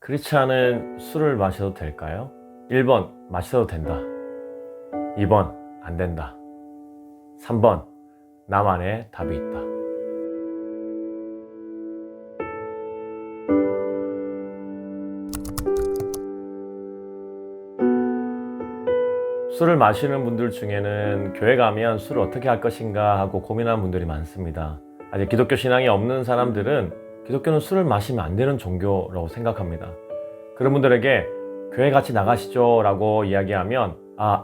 크리스찬은 술을 마셔도 될까요? 1번 마셔도 된다. 2번 안 된다. 3번 나만의 답이 있다. 술을 마시는 분들 중에는 교회 가면 술을 어떻게 할 것인가 하고 고민하는 분들이 많습니다. 아직 기독교 신앙이 없는 사람들은 기독교는 술을 마시면 안 되는 종교라고 생각합니다. 그런 분들에게 교회 같이 나가시죠 라고 이야기하면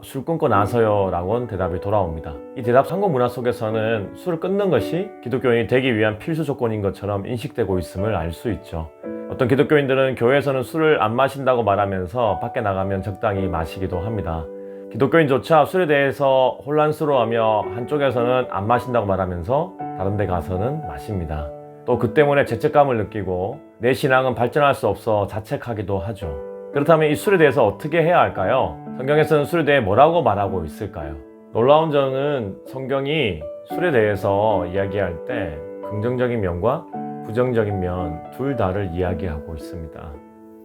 술 끊고 나서요 라고는 대답이 돌아옵니다. 이 대답 한국 문화 속에서는 술을 끊는 것이 기독교인이 되기 위한 필수 조건인 것처럼 인식되고 있음을 알 수 있죠. 어떤 기독교인들은 교회에서는 술을 안 마신다고 말하면서 밖에 나가면 적당히 마시기도 합니다. 기독교인조차 술에 대해서 혼란스러워하며 한쪽에서는 안 마신다고 말하면서 다른 데 가서는 마십니다. 또 그 때문에 죄책감을 느끼고 내 신앙은 발전할 수 없어 자책하기도 하죠. 그렇다면 이 술에 대해서 어떻게 해야 할까요? 성경에서는 술에 대해 뭐라고 말하고 있을까요? 놀라운 점은 성경이 술에 대해서 이야기할 때 긍정적인 면과 부정적인 면 둘 다를 이야기하고 있습니다.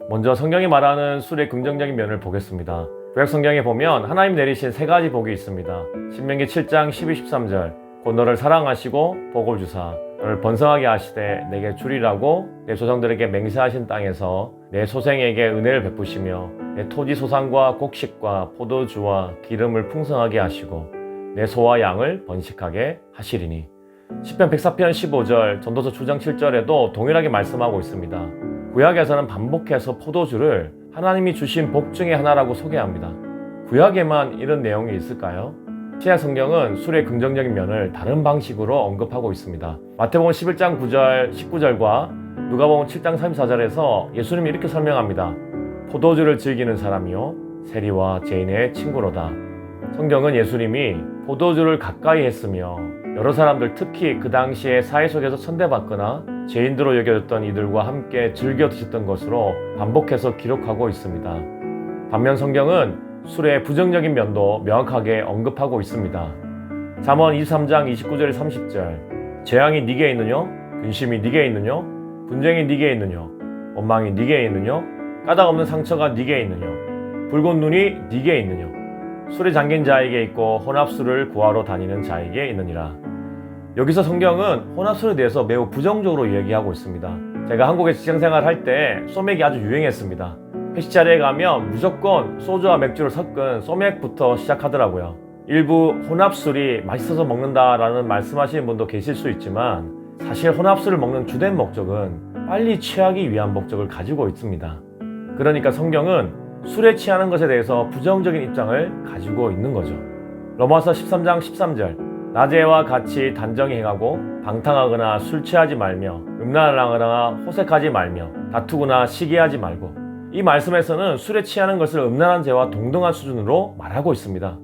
먼저 성경이 말하는 술의 긍정적인 면을 보겠습니다. 구약 성경에 보면 하나님 내리신 세 가지 복이 있습니다. 신명기 7장 12, 13절 곧 너를 사랑하시고 복을 주사 너를 번성하게 하시되 내게 주리라고 내 조상들에게 맹세하신 땅에서 내 소생에게 은혜를 베푸시며 내 토지 소산과 곡식과 포도주와 기름을 풍성하게 하시고 내 소와 양을 번식하게 하시리니. 시편 104편 15절 전도서 9장 7절에도 동일하게 말씀하고 있습니다. 구약에서는 반복해서 포도주를 하나님이 주신 복 중에 하나라고 소개합니다. 구약에만 이런 내용이 있을까요? 신약 성경은 술의 긍정적인 면을 다른 방식으로 언급하고 있습니다. 마태복음 11장 9절 19절과 누가복음 7장 34절에서 예수님이 이렇게 설명합니다. 포도주를 즐기는 사람이요 세리와 죄인의 친구로다. 성경은 예수님이 포도주를 가까이 했으며 여러 사람들, 특히 그 당시에 사회 속에서 천대받거나 죄인들로 여겨졌던 이들과 함께 즐겨 드셨던 것으로 반복해서 기록하고 있습니다. 반면 성경은 술의 부정적인 면도 명확하게 언급하고 있습니다. 잠언 23장 29절 30절 재앙이 네게 있느냐? 근심이 네게 있느냐? 분쟁이 네게 있느냐? 원망이 네게 있느냐? 까닭 없는 상처가 네게 있느냐? 붉은 눈이 네게 있느냐? 술에 잠긴 자에게 있고 혼합술을 구하러 다니는 자에게 있느니라. 여기서 성경은 혼합술에 대해서 매우 부정적으로 얘기하고 있습니다. 제가 한국에 직장생활 할 때 소맥이 아주 유행했습니다. 회식 자리에 가면 무조건 소주와 맥주를 섞은 소맥부터 시작하더라고요. 일부 혼합술이 맛있어서 먹는다라는 말씀하시는 분도 계실 수 있지만 사실 혼합술을 먹는 주된 목적은 빨리 취하기 위한 목적을 가지고 있습니다. 그러니까 성경은 술에 취하는 것에 대해서 부정적인 입장을 가지고 있는 거죠. 로마서 13장 13절 낮에와 같이 단정히 행하고 방탕하거나 술 취하지 말며 음란하거나 호색하지 말며 다투거나 시기하지 말고. 이 말씀에서는 술에 취하는 것을 음란한 죄와 동등한 수준으로 말하고 있습니다.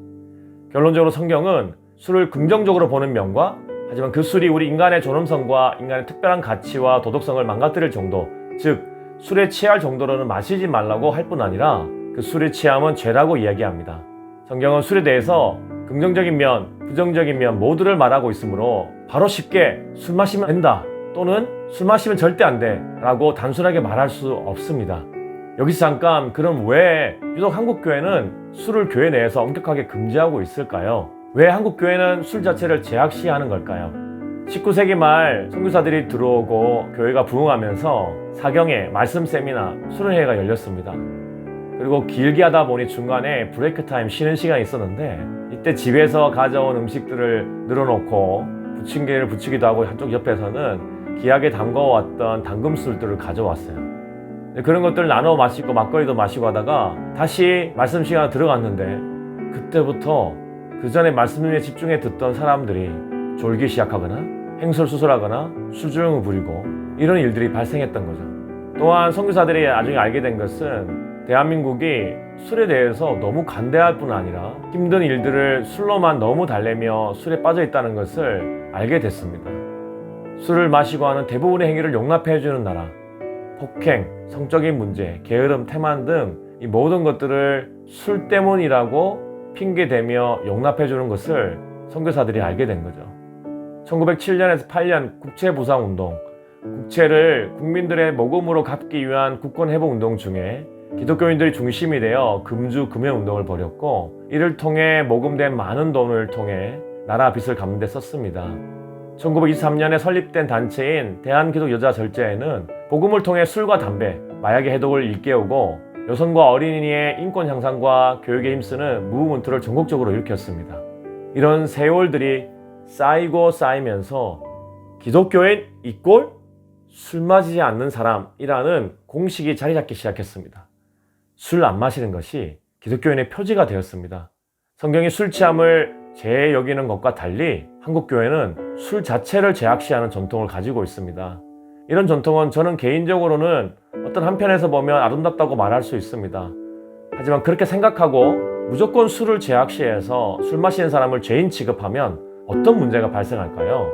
결론적으로 성경은 술을 긍정적으로 보는 면과 하지만 그 술이 우리 인간의 존엄성과 인간의 특별한 가치와 도덕성을 망가뜨릴 정도, 즉 술에 취할 정도로는 마시지 말라고 할 뿐 아니라 그 술에 취함은 죄라고 이야기합니다. 성경은 술에 대해서 긍정적인 면, 부정적인 면 모두를 말하고 있으므로 바로 쉽게 술 마시면 된다 또는 술 마시면 절대 안 돼 라고 단순하게 말할 수 없습니다. 여기서 잠깐 그럼 왜 유독 한국교회는 술을 교회 내에서 엄격하게 금지하고 있을까요? 왜 한국교회는 술 자체를 제약시하는 걸까요? 19세기 말 선교사들이 들어오고 교회가 부흥하면서 사경회, 말씀 세미나, 수련회가 열렸습니다. 그리고 길게 하다 보니 중간에 브레이크 타임 쉬는 시간이 있었는데 이때 집에서 가져온 음식들을 늘어놓고 부침개를 부치기도 하고 한쪽 옆에서는 귀하게 담궈왔던 담금술들을 가져왔어요. 그런 것들을 나눠 마시고 막걸리도 마시고 하다가 다시 말씀 시간에 들어갔는데 그때부터 그 전에 말씀에 집중해 듣던 사람들이 졸기 시작하거나 행설수설하거나 술주정을 부리고 이런 일들이 발생했던 거죠. 또한 선교사들이 나중에 알게 된 것은 대한민국이 술에 대해서 너무 간대할 뿐 아니라 힘든 일들을 술로만 너무 달래며 술에 빠져 있다는 것을 알게 됐습니다. 술을 마시고 하는 대부분의 행위를 용납해 주는 나라, 폭행, 성적인 문제, 게으름, 태만 등 이 모든 것들을 술 때문이라고 핑계대며 용납해 주는 것을 선교사들이 알게 된 거죠. 1907년에서 8년 국채부상운동, 국채를 국민들의 모금으로 갚기 위한 국권회복운동 중에 기독교인들이 중심이 되어 금주 금연운동을 벌였고, 이를 통해 모금된 많은 돈을 통해 나라 빚을 갚는 데 썼습니다. 1923년에 설립된 단체인 대한기독여자절제회는 복음을 통해 술과 담배, 마약의 해독을 일깨우고 여성과 어린이의 인권 향상과 교육에 힘쓰는 무브먼트를 전국적으로 일으켰습니다. 이런 세월들이 쌓이고 쌓이면서 기독교인 이꼴 술 마시지 않는 사람이라는 공식이 자리 잡기 시작했습니다. 술 안 마시는 것이 기독교인의 표지가 되었습니다. 성경이 술 취함을 죄 여기는 것과 달리 한국교회는 술 자체를 죄악시하는 전통을 가지고 있습니다. 이런 전통은 저는 개인적으로는 어떤 한편에서 보면 아름답다고 말할 수 있습니다. 하지만 그렇게 생각하고 무조건 술을 죄악시해서 술 마시는 사람을 죄인 취급하면 어떤 문제가 발생할까요?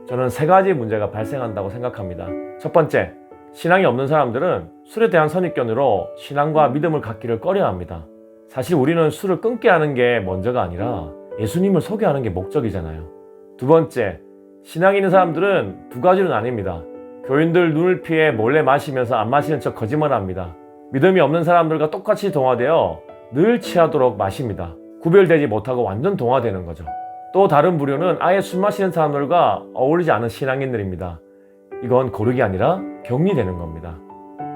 저는 세 가지 문제가 발생한다고 생각합니다. 첫 번째, 신앙이 없는 사람들은 술에 대한 선입견으로 신앙과 믿음을 갖기를 꺼려합니다. 사실 우리는 술을 끊게 하는 게 먼저가 아니라 예수님을 소개하는 게 목적이잖아요. 두 번째, 신앙이 있는 사람들은 두 가지로 나뉩니다. 교인들 눈을 피해 몰래 마시면서 안 마시는 척 거짓말합니다. 믿음이 없는 사람들과 똑같이 동화되어 늘 취하도록 마십니다. 구별되지 못하고 완전 동화되는 거죠. 또 다른 부류는 아예 술 마시는 사람들과 어울리지 않은 신앙인들입니다. 이건 고르기 아니라 격리되는 겁니다.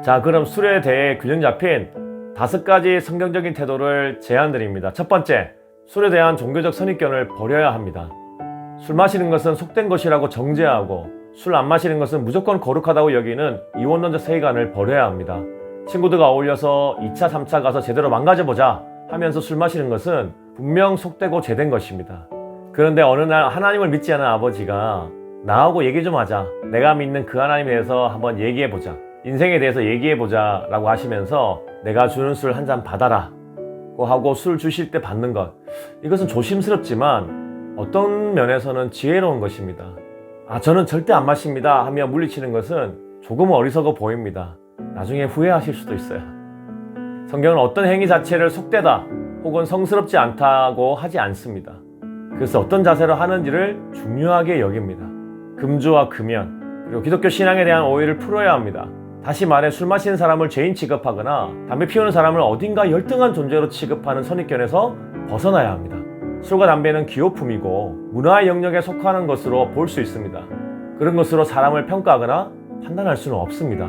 자, 그럼 술에 대해 균형 잡힌 5가지 성경적인 태도를 제안드립니다. 첫 번째, 술에 대한 종교적 선입견을 버려야 합니다. 술 마시는 것은 속된 것이라고 정죄하고 술 안 마시는 것은 무조건 거룩하다고 여기는 이원론적 세계관을 버려야 합니다. 친구들과 어울려서 2차, 3차 가서 제대로 망가져보자 하면서 술 마시는 것은 분명 속되고 죄된 것입니다. 그런데 어느 날 하나님을 믿지 않은 아버지가 나하고 얘기 좀 하자, 내가 믿는 그 하나님에 대해서 한번 얘기해보자, 인생에 대해서 얘기해보자 라고 하시면서 내가 주는 술 한 잔 받아라 고 하고 술 주실 때 받는 것, 이것은 조심스럽지만 어떤 면에서는 지혜로운 것입니다. 저는 절대 안 마십니다 하며 물리치는 것은 조금 어리석어 보입니다. 나중에 후회하실 수도 있어요. 성경은 어떤 행위 자체를 속되다 혹은 성스럽지 않다고 하지 않습니다. 그래서 어떤 자세로 하는지를 중요하게 여깁니다. 금주와 금연, 그리고 기독교 신앙에 대한 오해를 풀어야 합니다. 다시 말해 술 마시는 사람을 죄인 취급하거나 담배 피우는 사람을 어딘가 열등한 존재로 취급하는 선입견에서 벗어나야 합니다. 술과 담배는 기호품이고 문화의 영역에 속하는 것으로 볼 수 있습니다. 그런 것으로 사람을 평가하거나 판단할 수는 없습니다.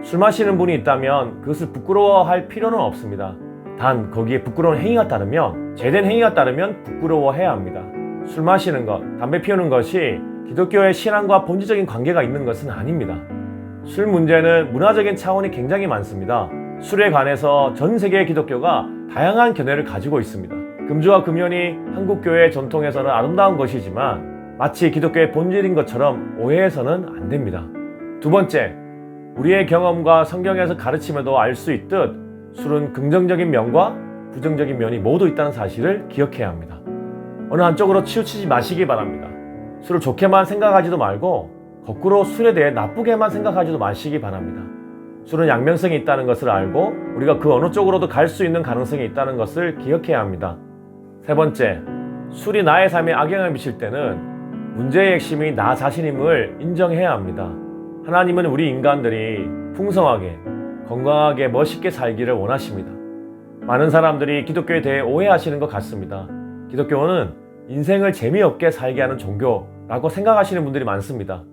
술 마시는 분이 있다면 그것을 부끄러워할 필요는 없습니다. 단 거기에 부끄러운 행위가 따르면, 죄된 행위가 따르면 부끄러워해야 합니다. 술 마시는 것, 담배 피우는 것이 기독교의 신앙과 본질적인 관계가 있는 것은 아닙니다. 술 문제는 문화적인 차원이 굉장히 많습니다. 술에 관해서 전 세계의 기독교가 다양한 견해를 가지고 있습니다. 금주와 금연이 한국교회의 전통에서는 아름다운 것이지만 마치 기독교의 본질인 것처럼 오해해서는 안 됩니다. 두 번째, 우리의 경험과 성경에서 가르침에도 알 수 있듯 술은 긍정적인 면과 부정적인 면이 모두 있다는 사실을 기억해야 합니다. 어느 한쪽으로 치우치지 마시기 바랍니다. 술을 좋게만 생각하지도 말고 거꾸로 술에 대해 나쁘게만 생각하지도 마시기 바랍니다. 술은 양면성이 있다는 것을 알고 우리가 그 어느 쪽으로도 갈 수 있는 가능성이 있다는 것을 기억해야 합니다. 세 번째, 술이 나의 삶에 악영향을 미칠 때는 문제의 핵심이 나 자신임을 인정해야 합니다. 하나님은 우리 인간들이 풍성하게, 건강하게, 멋있게 살기를 원하십니다. 많은 사람들이 기독교에 대해 오해하시는 것 같습니다. 기독교는 인생을 재미없게 살게 하는 종교라고 생각하시는 분들이 많습니다.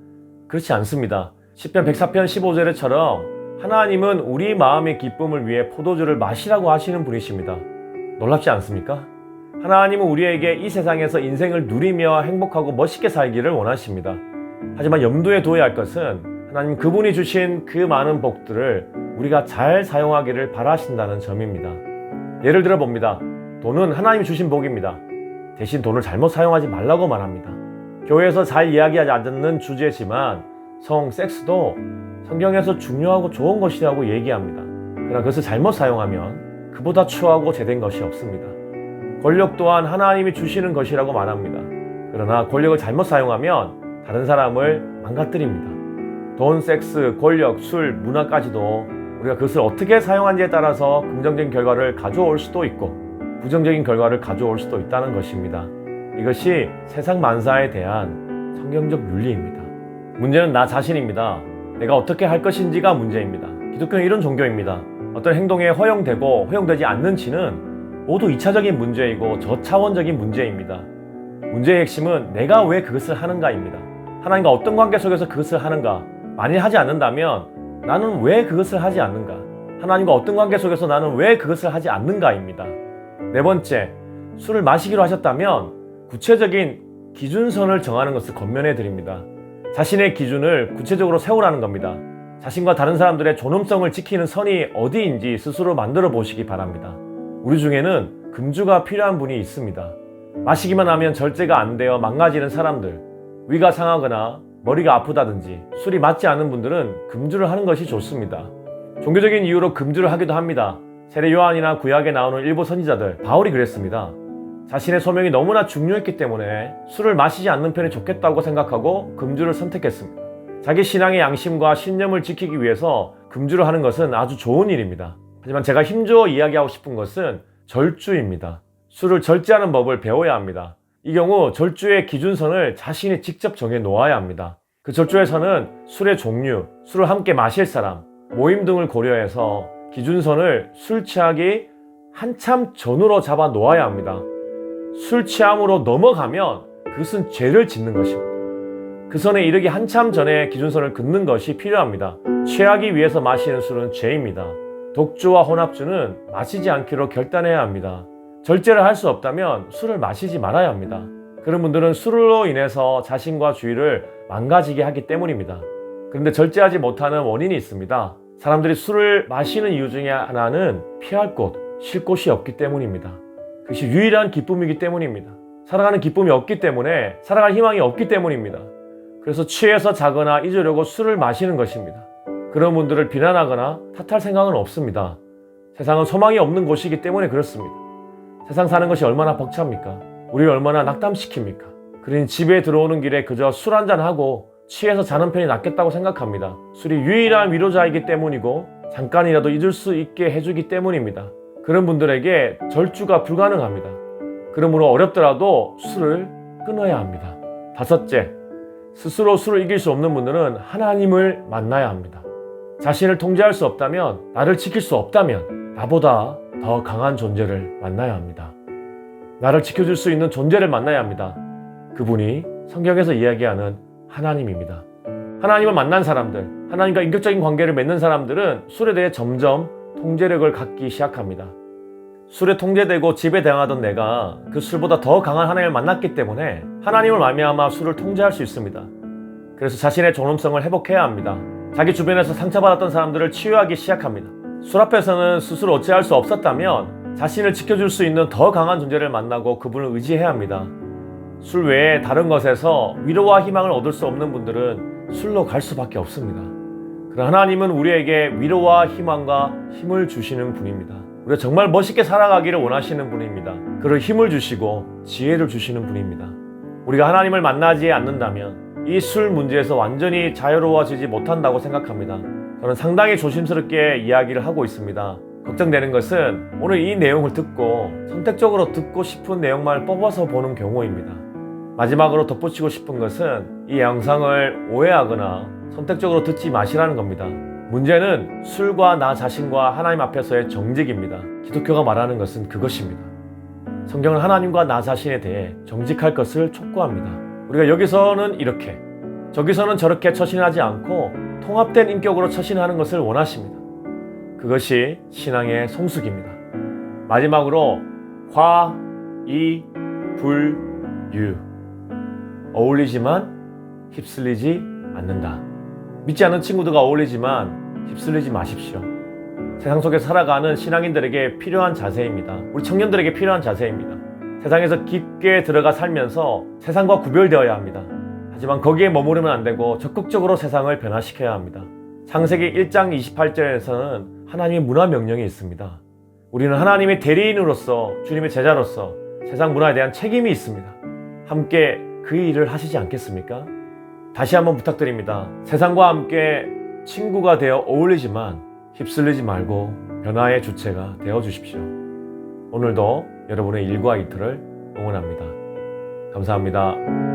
그렇지 않습니다. 시편 104편 15절에처럼 하나님은 우리 마음의 기쁨을 위해 포도주를 마시라고 하시는 분이십니다. 놀랍지 않습니까? 하나님은 우리에게 이 세상에서 인생을 누리며 행복하고 멋있게 살기를 원하십니다. 하지만 염두에 둬야 할 것은 하나님 그분이 주신 그 많은 복들을 우리가 잘 사용하기를 바라신다는 점입니다. 예를 들어 봅니다. 돈은 하나님이 주신 복입니다. 대신 돈을 잘못 사용하지 말라고 말합니다. 교회에서 잘 이야기하지 않는 주제지만 성, 섹스도 성경에서 중요하고 좋은 것이라고 얘기합니다. 그러나 그것을 잘못 사용하면 그보다 추하고 죄된 것이 없습니다. 권력 또한 하나님이 주시는 것이라고 말합니다. 그러나 권력을 잘못 사용하면 다른 사람을 망가뜨립니다. 돈, 섹스, 권력, 술, 문화까지도 우리가 그것을 어떻게 사용하는지에 따라서 긍정적인 결과를 가져올 수도 있고 부정적인 결과를 가져올 수도 있다는 것입니다. 이것이 세상 만사에 대한 성경적 윤리입니다. 문제는 나 자신입니다. 내가 어떻게 할 것인지가 문제입니다. 기독교는 이런 종교입니다. 어떤 행동에 허용되고 허용되지 않는 지는 모두 2차적인 문제이고 저차원적인 문제입니다. 문제의 핵심은 내가 왜 그것을 하는가입니다. 하나님과 어떤 관계 속에서 그것을 하는가? 만일 하지 않는다면 나는 왜 그것을 하지 않는가? 하나님과 어떤 관계 속에서 나는 왜 그것을 하지 않는가입니다. 네 번째, 술을 마시기로 하셨다면 구체적인 기준선을 정하는 것을 권면해 드립니다. 자신의 기준을 구체적으로 세우라는 겁니다. 자신과 다른 사람들의 존엄성을 지키는 선이 어디인지 스스로 만들어 보시기 바랍니다. 우리 중에는 금주가 필요한 분이 있습니다. 마시기만 하면 절제가 안 되어 망가지는 사람들, 위가 상하거나 머리가 아프다든지 술이 맞지 않는 분들은 금주를 하는 것이 좋습니다. 종교적인 이유로 금주를 하기도 합니다. 세례 요한이나 구약에 나오는 일부 선지자들, 바울이 그랬습니다. 자신의 소명이 너무나 중요했기 때문에 술을 마시지 않는 편이 좋겠다고 생각하고 금주를 선택했습니다. 자기 신앙의 양심과 신념을 지키기 위해서 금주를 하는 것은 아주 좋은 일입니다. 하지만 제가 힘주어 이야기하고 싶은 것은 절주입니다. 술을 절제하는 법을 배워야 합니다. 이 경우 절주의 기준선을 자신이 직접 정해 놓아야 합니다. 그 절주에서는 술의 종류, 술을 함께 마실 사람, 모임 등을 고려해서 기준선을 술 취하기 한참 전으로 잡아 놓아야 합니다. 술 취함으로 넘어가면 그것은 죄를 짓는 것입니다. 그 선에 이르기 한참 전에 기준선을 긋는 것이 필요합니다. 취하기 위해서 마시는 술은 죄입니다. 독주와 혼합주는 마시지 않기로 결단해야 합니다. 절제를 할 수 없다면 술을 마시지 말아야 합니다. 그런 분들은 술로 인해서 자신과 주위를 망가지게 하기 때문입니다. 그런데 절제하지 못하는 원인이 있습니다. 사람들이 술을 마시는 이유 중에 하나는 피할 곳, 쉴 곳이 없기 때문입니다. 그것이 유일한 기쁨이기 때문입니다. 살아가는 기쁨이 없기 때문에, 살아갈 희망이 없기 때문입니다. 그래서 취해서 자거나 잊으려고 술을 마시는 것입니다. 그런 분들을 비난하거나 탓할 생각은 없습니다. 세상은 소망이 없는 곳이기 때문에 그렇습니다. 세상 사는 것이 얼마나 벅찹니까? 우리를 얼마나 낙담시킵니까? 그러니 집에 들어오는 길에 그저 술 한잔하고 취해서 자는 편이 낫겠다고 생각합니다. 술이 유일한 위로자이기 때문이고 잠깐이라도 잊을 수 있게 해주기 때문입니다. 그런 분들에게 절주가 불가능합니다. 그러므로 어렵더라도 술을 끊어야 합니다. 다섯째, 스스로 술을 이길 수 없는 분들은 하나님을 만나야 합니다. 자신을 통제할 수 없다면, 나를 지킬 수 없다면 나보다 더 강한 존재를 만나야 합니다. 나를 지켜줄 수 있는 존재를 만나야 합니다. 그분이 성경에서 이야기하는 하나님입니다. 하나님을 만난 사람들, 하나님과 인격적인 관계를 맺는 사람들은 술에 대해 점점 통제력을 갖기 시작합니다. 술에 통제되고 지배당하던 내가 그 술보다 더 강한 하나님을 만났기 때문에 하나님을 말미암아 술을 통제할 수 있습니다. 그래서 자신의 존엄성을 회복해야 합니다. 자기 주변에서 상처받았던 사람들을 치유하기 시작합니다. 술 앞에서는 스스로 어찌할 수 없었다면 자신을 지켜줄 수 있는 더 강한 존재를 만나고 그분을 의지해야 합니다. 술 외에 다른 것에서 위로와 희망을 얻을 수 없는 분들은 술로 갈 수밖에 없습니다. 그러나 하나님은 우리에게 위로와 희망과 힘을 주시는 분입니다. 우리가 정말 멋있게 살아가기를 원하시는 분입니다. 그럴 힘을 주시고 지혜를 주시는 분입니다. 우리가 하나님을 만나지 않는다면 이 술 문제에서 완전히 자유로워지지 못한다고 생각합니다. 저는 상당히 조심스럽게 이야기를 하고 있습니다. 걱정되는 것은 오늘 이 내용을 듣고 선택적으로 듣고 싶은 내용만 뽑아서 보는 경우입니다. 마지막으로 덧붙이고 싶은 것은 이 영상을 오해하거나 선택적으로 듣지 마시라는 겁니다. 문제는 술과 나 자신과 하나님 앞에서의 정직입니다. 기독교가 말하는 것은 그것입니다. 성경은 하나님과 나 자신에 대해 정직할 것을 촉구합니다. 우리가 여기서는 이렇게, 저기서는 저렇게 처신하지 않고 통합된 인격으로 처신하는 것을 원하십니다. 그것이 신앙의 성숙입니다. 마지막으로 화, 이, 불, 유. 어울리지만 휩쓸리지 않는다. 믿지 않는 친구들과 어울리지만 휩쓸리지 마십시오. 세상 속에 살아가는 신앙인들에게 필요한 자세입니다. 우리 청년들에게 필요한 자세입니다. 세상에서 깊게 들어가 살면서 세상과 구별되어야 합니다. 하지만 거기에 머무르면 안 되고 적극적으로 세상을 변화시켜야 합니다. 창세기 1장 28절에서는 하나님의 문화 명령이 있습니다. 우리는 하나님의 대리인으로서, 주님의 제자로서 세상 문화에 대한 책임이 있습니다. 함께 그 일을 하시지 않겠습니까? 다시 한번 부탁드립니다. 세상과 함께 친구가 되어 어울리지만 휩쓸리지 말고 변화의 주체가 되어 주십시오. 오늘도 여러분의 일과 이틀을 응원합니다. 감사합니다.